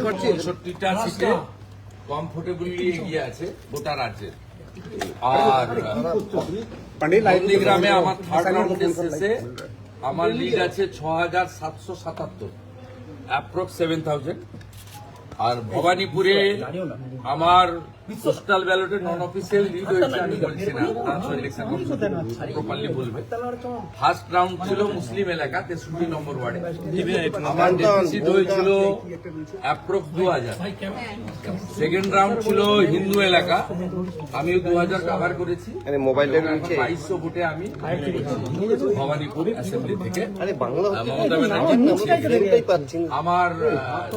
65টা সিটে কমফোর্টেবলি এগিয়ে আছে গোটা রাজ্যের। আর নন্দীগ্রামে আমার থার্ড রাউন্ডের শেষে আমার লিড আছে 6777, অ্যাপ্রক্স 7000। আর ভবানীপুরে আমার পোস্টাল ব্যালটে নন অফিসিয়াল লিড হয়েছে, আমি বলছি না, প্রপারলি বলবে। ফার্স্ট রাউন্ড ছিল মুসলিম এলাকা 63 নম্বর ওয়ার্ডে, আমার ডেফিসিট হয়েছিল অ্যাপ্রক্স 2000। সেকেন্ড রাউন্ড ছিল হিন্দু এলাকা, আমিও 2000 কাভার করেছি। 2200 ভোটে আমি ভবানীপুর অ্যাসেম্বলি থেকে মমতা ব্যানার্জি। আমার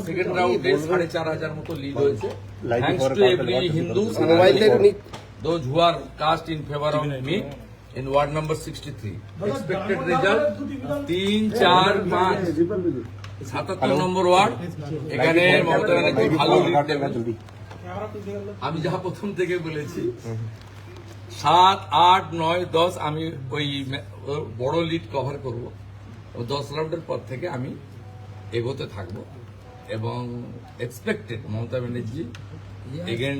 সেকেন্ড রাউন্ডে 4500 মতো লিড হয়েছে, thanks to every Hindu those who are cast in favor of me in ward number 63. Expected result 3, 4, 5, 77 number word. এখানে মমতা ব্যানার্জি ভালো লিড দেবেন। আমি যা প্রথম থেকে বলেছি 7, 8, 9, 10 আমি ওই বড় লিড কভার করব। 10 রাউন্ডের পর থেকে আমি এগোতে থাকব এবং expected Mamata Banerjee again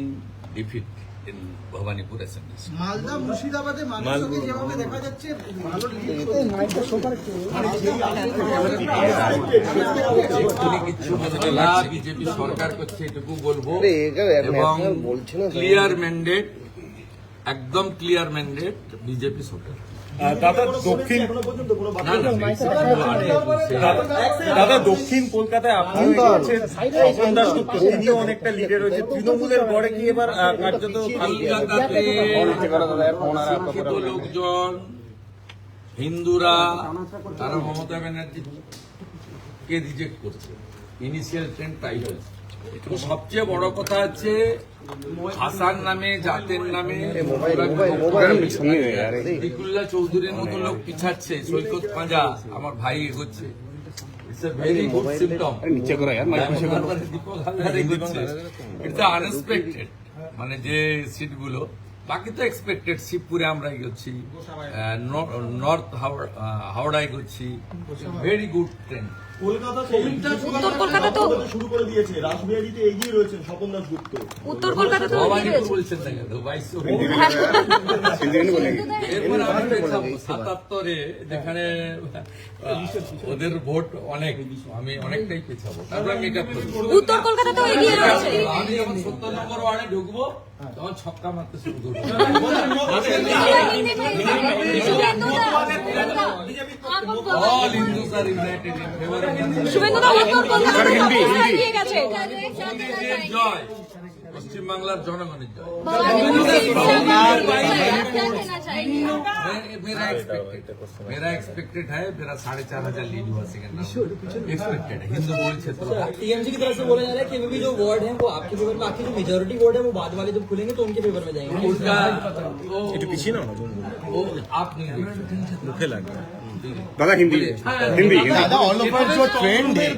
defeat in Bhabanipur assembly. Malda মুর্শিদাবাদে মানুষকে যেভাবে দেখা যাচ্ছে ভালো কিছু বিজেপি সরকার করছে এটুকু বলবো, এবং ক্লিয়ার ম্যান্ডেট, একদম ক্লিয়ার ম্যান্ডেট বিজেপি সরকার। দাদা দক্ষিণ কলকাতায় আপনি স্বপন দাশগুপ্ত, তিনিও অনেকটা লিডে রয়েছে তৃণমূলের গড়ে কি এবার কার্যত শিক্ষিত লোকজন, হিন্দুরা, তারা মমতা ব্যানার্জিকে রিজেক্ট করছে। ইনিশিয়াল ট্রেন্ড তাই হয়েছে। সবচেয়ে বড় কথা হচ্ছে হাসান নামে, জাতের নামে দিকুল্লা চৌধুরীর মতো লোক পিছাচ্ছে, সৈকত পাঁজা আমার ভাই এগোচ্ছে। It's a very good symptom. Dipak Haldar এগোচ্ছে। ইটস আনএক্সপেক্টেড, মানে যে সিটগুলো, বাকি তো এক্সপেক্টেড। শিবপুরে আমরা এগোচ্ছি, নর্থ হাওড়া এগোচ্ছি, ভেরি গুড ট্রেন্ড। উত্তর কলকাতা তো শুরু করে দিয়েছে, রাসবিহারীতে এগিয়ে রয়েছেন স্বপন দাশগুপ্ত। উত্তর কলকাতা তো বলছেন না কেন 77-এ যেখানে ওদের ভোট অনেক, আমি অনেকটাই পেছাবো, তারপর আমি এটা উত্তর কলকাতা তো এগিয়ে রয়েছে। আমি যখন 70 নম্বর ওয়ার্ডে ঢুকবো তখন ছক্কা মারতে শুরু করবো। All Hindus are united in favor of শুভেন্দুদা উত্তর কলকাতা এগিয়ে গেছে। মোদীজির জয়, পশ্চিমবাংলার জনগণের জয়। मेरा एक्सपेक्टेड है, मेरा 4500 लीड हुआ सेकंड एक्सपेक्टेड है। हिंदू बोल क्षेत्र टीएमसी की तरफ से बोला जा रहा है कि अभी भी जो वार्ड है वो आपके फेवर में, बाकी जो मेजोरिटी वार्ड है वो बाद वाले जब खुलेंगे तो उनके फेवर में जाएंगे। उनका पीछे ना वो आप नहीं मुखे लगा दादा हिंदी हिंदी दादा ऑल ओवर जो ट्रेंड है,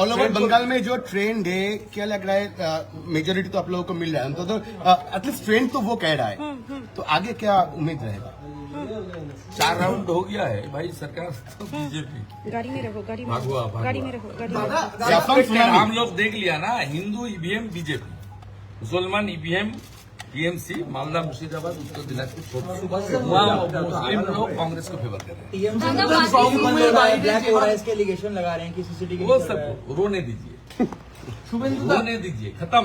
ऑल ओवर बंगाल में जो ट्रेंड है, क्या लग रहा है मेजोरिटी तो आप लोगों को मिल रहा है, तो एटलीस्ट ट्रेंड तो वो कह रहा है, तो आगे क्या उम्मीद रहेगा? 4 राउंड हो गया है भाई, सरकार तो बीजेपी। गाड़ी में रहो, गाड़ी में भागवा, भागवा। गाड़ी में रहो, गाड़ी में रहो। हम लोग देख लिया ना, हिंदू ईवीएम बीजेपी, मुसलमान ईवीएम टीएमसी, मालदा मुर्शिदाबाद, उत्तर दिनाजपुर, मुस्लिम लोग कांग्रेस को फेवर कर रहे हैं। टीएमसी ब्लैक हो रहा है, इसके एलिगेशन लगा रहे हैं कि सीसीटीवी वो सब रोने दीजिए, रोने दीजिए, खत्म,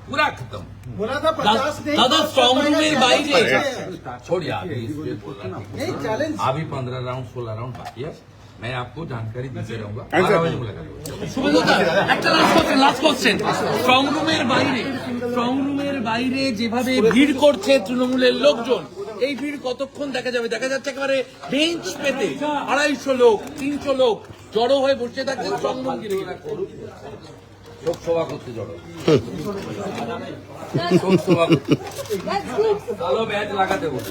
पूरा खत्म। बोला था 50 दादा स्ट्रॉन्ग रूम में बाइक छोड़िए अभी 15 राउंड 16 राउंड बाकी है, मैं आपको जानकारी देते रहूंगा। 12 बजे मुलाकात লাস্ট কোশ্চেন, স্ট্রং রুমের বাইরে যেভাবে ভিড় করছে তৃণমূলের লোকজন, এই ভিড় কতক্ষণ দেখা যাবে? দেখা যাচ্ছে একেবারে বেঞ্চ পেতে 250 লোক 300 লোক জড়ো হয়ে বসে থাকছে স্ট্রং রুম ঘিরে। শোক সভা করতে জড়ো, শোক সভা ভালো ব্যাচ লাগাতে বলো।